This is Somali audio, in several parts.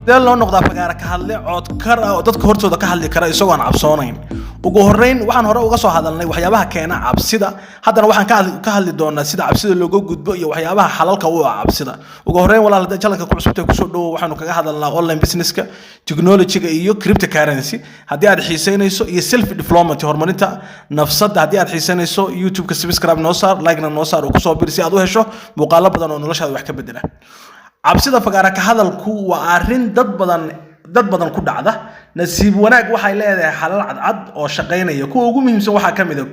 sidee loo noqdaa fagaara ka hadle cod kar ah oo dadka hortooda ka hadli kara isagoo aan cabsoonayn ugu horeyn waxaan hore uga soo hadalnay waxyaabaha keena cabsida haddana waxaan ka hadli doonaa sida cabsida looga gudbo iyo waxyaabaha xalalka u ah cabsida ugu horeyn walaal hadda jalanka ku cusubtay ku soo dhawo waxaanu kaga hadalnaa online businesska technology-ga iyo cryptocurrency haddii aad xiiseynayso iyo self development horumarinta nafsadda haddii aad xiiseynayso youtube-ka subscribe noo saar like-na noo saar oo ku soo bir si aad u hesho muuqaalo badan oo noloshaada wax ka bedela cabsida fagaara ka hadalku waa arrin dad badan ku dhacda nasiib wanaag waxay leedahay xalal cadcad oo shaqeynaya kuwa ugu muhiimsan waxaa ka mid ah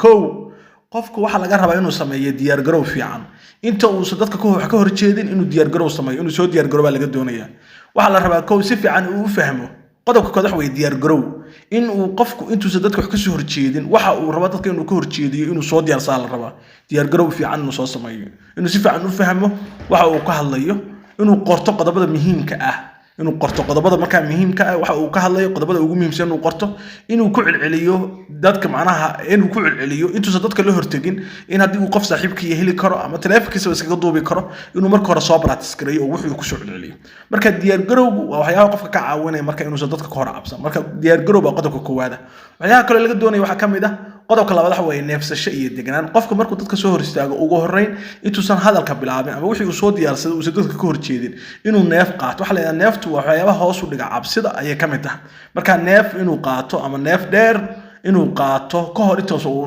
qofku waxa laga rabaa inuu sameeyo diyaar garow fiican inta uu dadka ka horjeedin inuu diyaar garow sameeyo inuu soo diyaar garow laga doonaya waxa la rabaa si fiican uu u fahmo qodobka koox way diyaar garow in uu qofku intuusan dadka wax ka soo horjeedin waxa uu rabo dadka inuu ka horjeediyo inuu soo diyaarsan la rabaa diyaar garow fiican inuu soo sameeyo inuu si fiican u fahmo waxa uu ka hadlayo inuu qorto qodobada muhiimka ah marka muhiimka ah waxa uu ka hadlayo qodobada ugu muhiimsan inuu qorto inuu ku celceliyo dadka macnaha inuu ku celceliyo intuusan dadka la hortagin in haddii uu qof saaxiibkiisa heli karo ama taleefankiisa iskaga duubi karo inuu marka hore soo practice gareeyo oo wuxuu ku soo celceliyo marka diyaar garowgu waa waxyaabo qofka ka caawinaya marka inuusan dadka ka hor cabsan marka diyaar garow baa qodobka koowaad waxyaabo kale laga doonayo waxa ka mid ah qodobka labaad waxa weeye neefsasho iyo deganaan qofka markuu dadka soo hor istaago ugu horeyn intuusan hadalka bilaabin ama wixii uu soo diyaarsaday uu dadka ka horjeedin inuu neef qaato waxa la yiraahdaa neeftu waa waxyaabaha hoos u dhiga cabsida ayay ka mid tahay marka neef inuu qaato ama neef dheer inuu qaato ka hor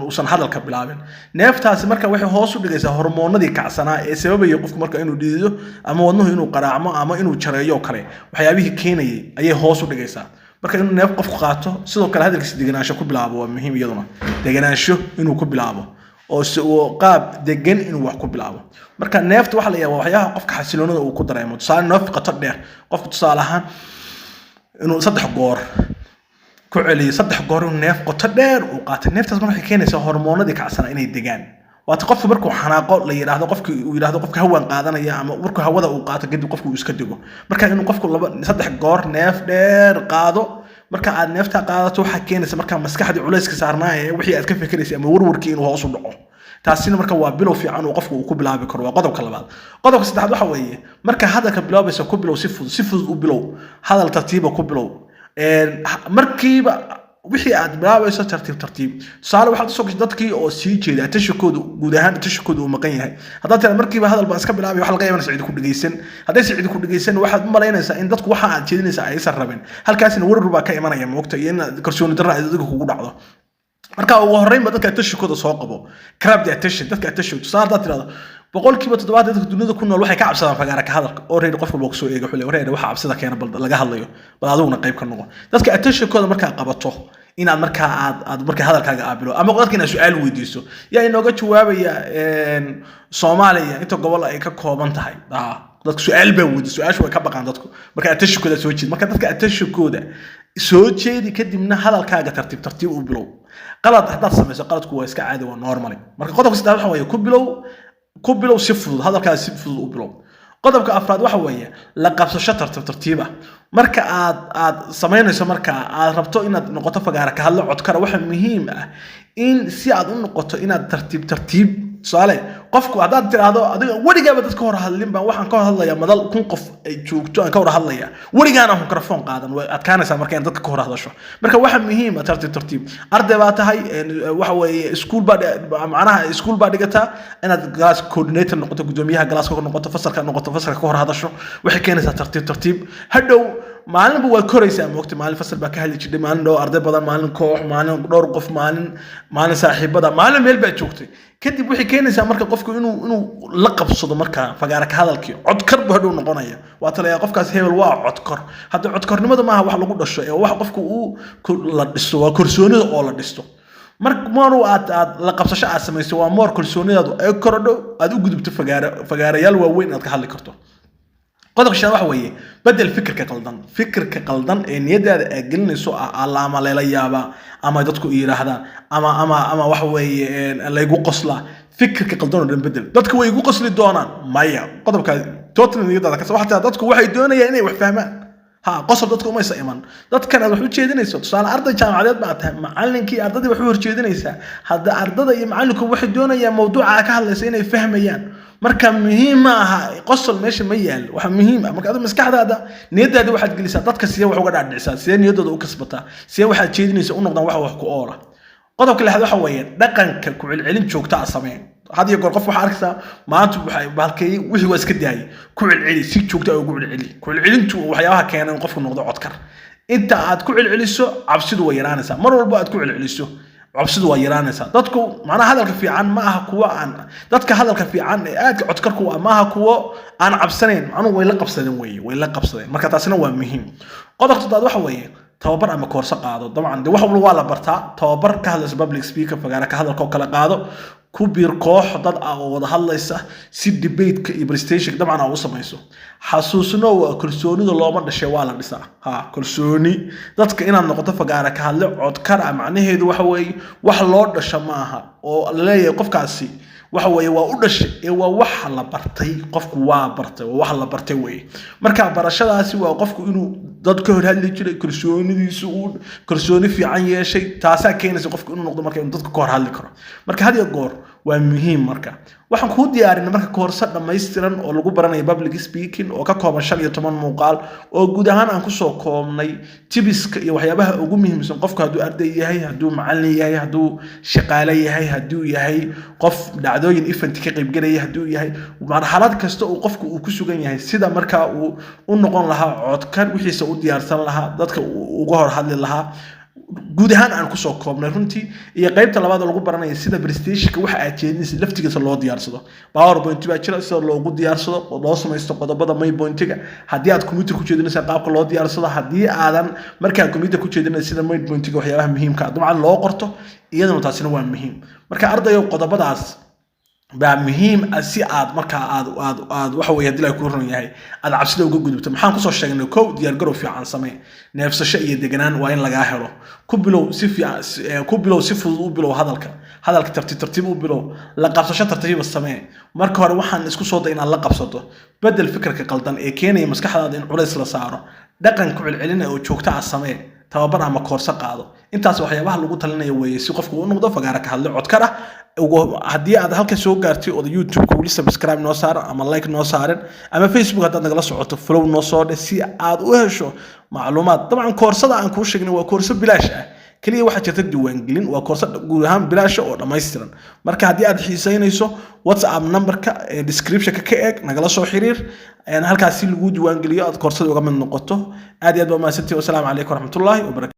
uusan hadalka bilaabin neeftaasi marka waxay hoos u dhigaysaa hormoonadii kacsanaa ee sababaya qofku marka inuu dhidido ama wadnuhu inuu qaraacmo ama inuu jareeyo kale waxyaabihii keenayay ayay hoos u dhigaysaa marka inuu neef qofku qaato sidoo kale hadalkiisa deganaansho ku bilaabo waa muhiim iyaduna deganaansho inuu ku bilaabo oo qaab degan inuu wax ku bilaabo marka neefta waxa la yaabaa waxyaabo qofka xasiloonada uu ku dareemo tusaale neef qato dheer qofku tusaale ahaan inuu 3 goor ku celiyo 3 goor inuu neef qato dheer uu qaato neeftaas markay keenaysaa hormoonadii kacsana inay degaan waata qofku markuu xanaaqo la yiraahdo qofka hawaan qaadanaya ama markuu hawada uu qaato kadib qofku uu iska digo marka inuu qofku 3 goor neef dheer qaado marka aad neefta qaadato waxa keenaysa marka maskaxda culayska saarnaa ee wixii aad ka fikiraysa ama warwarkii inuu hoos u dhaco taasina marka waa bilow fiican oo qofku uu ku bilaabi karo waa qodobka labaad qodobka saddexaad waxa weeye marka hadalka bilaabaysa ku bilow si fudud u bilow hadal tartiib ku bilow markiiba wixii aad bilaabayso tartiib tusaale waxaad soo gashay dadkii oo sii jeeda tashakoodu guud ahaan tashakoodu uu maqan yahay haddii aad markiiba hadal baan iska bilaabay waxa laga yaabaa sicid ku dhageysan haddii sicid ku dhageysan waxaad u malaynaysaa in dadku waxa aad jeedinaysaa aysan rabin halkaasina warar baa ka imanaya moogta iyo in kalsooni darro ay dadku kugu dhacdo marka ugu horreynba dadka tashakooda soo qabo crab the attention dadka attention tusaale haddaad tirahdo boqolkiiba 70 dadka dunida ku nool waxay ka cabsadaan fagaara ka hadalka oo reer qofka loo soo eego xulay wareer waxa cabsida keena bal laga hadlayo bal aduguna qayb ka noqo dadka attention-kooda marka qabato inaad marka aad marka hadalkaaga aabilo ama qodobka inaad su'aal weydiiso yaa inooga jawaabaya Soomaaliya inta gobol ay ka kooban tahay dadku su'aal baa weydiiso su'aashu way ka baqaan dadku marka attention-kooda soo jeed marka dadka attention-kooda soo jeedi kadibna hadalkaaga tartiib u bilow qalad haddaad samayso qaladku waa iska caadi waa normal marka qodobka saddexaad waxa weeye ku bilow si fudud hadalkaas si fudud u bilow qodobka afraad waxa weeye la qabsasho tartiib marka aad sameynayso marka aad rabto inaad noqoto fagaara ka hadlo cod kara waxa muhiim ah in si aad u noqoto inaad tartiib su'aale qofku haddaad tiraahdo adiga warigaaba dadka hor hadlin baan waxaan ka hadlayaa madal kun qof ay joogto aan ka hor hadlaya warigaana mikrofon qaadan way adkaanaysaa marka in dadka ka hor hadasho marka waxa muhiim ah tartiib arday baa tahay waxa weeye iskuul baa dhigataa inaad class coordinator noqoto gudoomiyaha galaaska ka noqoto fasalka ka hor hadasho waxay keenaysaa tartiib hadhow maalinba waa koraysaa moogta maalin fasal baa ka hadli jiray maalin dhowr arday badan maalin koox maalin dhowr qof maalin saaxiibada maalin meel baa joogtay kadib waxay keenaysaa marka qofku inuu la qabsado marka fagaara ka hadalkii codkar buu hadhow noqonaya waa talaya qofkaas hebel waa codkar hadda codkarnimada maaha wax lagu dhasho ee wax qofku uu la dhisto waa kalsoonida oo la dhisto marka aad la qabsasho aad samayso waa moor kalsoonidaadu ay korodho aad u gudubto fagaarayaal waaweyn aad ka hadli karto qodobka shan waxa weeye bedel fikirka qaldan ee niyadaada ay gelinayso alaama leela yaaba ama dadku yiraahdaan ama waxa weeye laygu qosla fikirka qaldan oo dhan bedel dadku way igu qosli doonaan maya qodobka total niyadaada ka waxa dadku waxay doonayaan inay wax fahmaan qosol dadku uma isa iman dadkan aad wax u jeedinayso tusaale arday jaamacadeed baa tahay macallinkii ardadii wax u horjeedinaysaa hadda ardada iyo macallinku waxay doonayaan mawduuca ka hadlaysa inay fahmayaan marka muhiim ma aha qosol meesha ma yaal waxa muhiim ah marka aad maskaxdaada niyadaada waxaad gelisaa dadka sidee wax uga dhaadhicsaa sidee niyadooda u kasbataa sidee waxaad jeedinaysaa u noqdaan wax ku oora qodobka lixaad waxa weeye dhaqanka ku celcelin joogta ah samee hadiyo goor qof waxa arkaysaa maanta waxay balkay wixii waa iska daayay ku celceli si joogta ah ugu celceli ku celcelintu waxyaabaha keenan qofku noqdo codkar inta aad ku celceliso cabsidu way yaraanaysaa mar walba aad ku celceliso cabsidu waa yaraanaysaa dadku macna hadalka fiican ma aha kuwa aan dadka hadalka fiican ee aad codkarku ma aha kuwa aan cabsanayn anu way la qabsadeen marka taasina waa muhiim qodobka dad waxa weeye tababar ama koorso qaado dabcan wax walba waa la bartaa tababar ka hadlaysa public speaker fagaara ka hadalka kala qaado ku biir koox dad oo wada hadlaysa si debate iyo presentation dabcan oo samayso xasuusno waa kalsoonida looma dhashay waa la dhisaa kalsooni dadka inaad noqoto fagaara ka hadle codkar macnaheedu waxa weeye wax loo dhasho ma aha oo la leeyahay qofkaasi waxa weeye waa u dhashay ee waa wax la bartay qofku waa bartay wax la bartay weeye marka barashadaasi waa qofku inuu dad ka hor hadli jiray kalsoonidiisu uu kalsooni fiican yeeshay taasa keenaysa qofku inuu noqdo marka inuu dadka ka hor hadli karo marka hadiyo goor waa muhiim marka waxaan ku diyaarinay marka koorso dhameystiran oo lagu baranayo public speaking oo ka kooban 15 muuqaal oo guud ahaan aan ku soo koobnay tibiska iyo waxyaabaha ugu muhiimsan qofka haduu arday yahay haduu macallin yahay haduu shaqaale yahay haduu yahay qof dhacdooyin event ka qayb galaya haduu yahay marxalad kasta oo qofku uu ku sugan yahay sida marka uu u noqon lahaa codkar wixiisa u diyaarsan lahaa dadka ugu hor hadli lahaa guud ahaan aan ku soo koobnay runtii iyo qaybta labaad lagu baranayo sida presentation waxa aad jeedinaysa laftigiisa loo diyaarsado PowerPoint baa jira sida loogu diyaarsado oo loo sameeyo qodobada main pointiga hadii aad computer ku jeedinaysa qaabka loo diyaarsado hadii aadan markaa computer ku jeedinaysa sida main pointiga waxyaabaha muhiimka ah dabcan loo qorto iyadana taasina waa muhiim marka ardayo qodobadaas baa muhiim si aad marka aad waxa weeye hadii la ku ron yahay aad cabsida uga gudubto maxaan ku soo sheegnay koow diyaar garow fiican samee neefsasho iyo deganaan waa in laga helo ku bilow si fudud u bilow hadalka tartiib u bilow la qabsasho tartiib samee marka hore waxaan isku soo day inaad la qabsato bedel fikirka qaldan ee keenaya maskaxdaada in culays la saaro dhaqan ku celcelin oo joogta ah samee tababar ama koorso qaado intaas waxyaabaha lagu talinayo weeye si qofku uu noqdo fagaara ka hadle codkar ah hadii aad halka soo gaartay oo YouTube ku wali subscribe noo saar ama like noo saarin ama Facebook hadaad nagala socoto follow noo soo dhig si aad u hesho macluumaad dabcan koorsada aan ku sheegnay waa koorso bilaash ah kaliya waxa jirta diiwaangelin waa koorso guud ahaan bilaash oo dhameystiran marka hadii aad xiisaynayso WhatsApp numberka description ka eeg nagala soo xiriir halkaas si lagu diiwaangeliyo aad koorsada uga mid noqoto aad iyo aad waa mahadsantahay. Wassalaamu calaykum waraxmatullaahi wabarakaatuh.